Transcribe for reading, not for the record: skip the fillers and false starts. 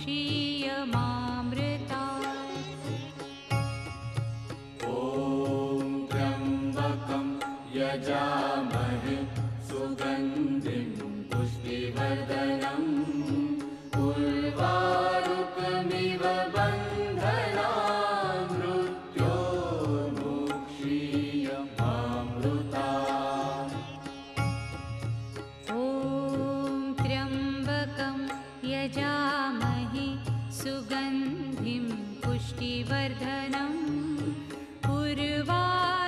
मोक्षीयमामृता। ॐ त्र्यम्बकं यजामहे सुगन्धिं पुष्टिवर्धनम् उर्वारुकमिव बन्धनान् मृत्योर्मुक्षीयमामृता। ॐ त्र्यम्बकं यजामहे सुगन्धिं पुष्टिवर्धनम् उर्वारुकमिव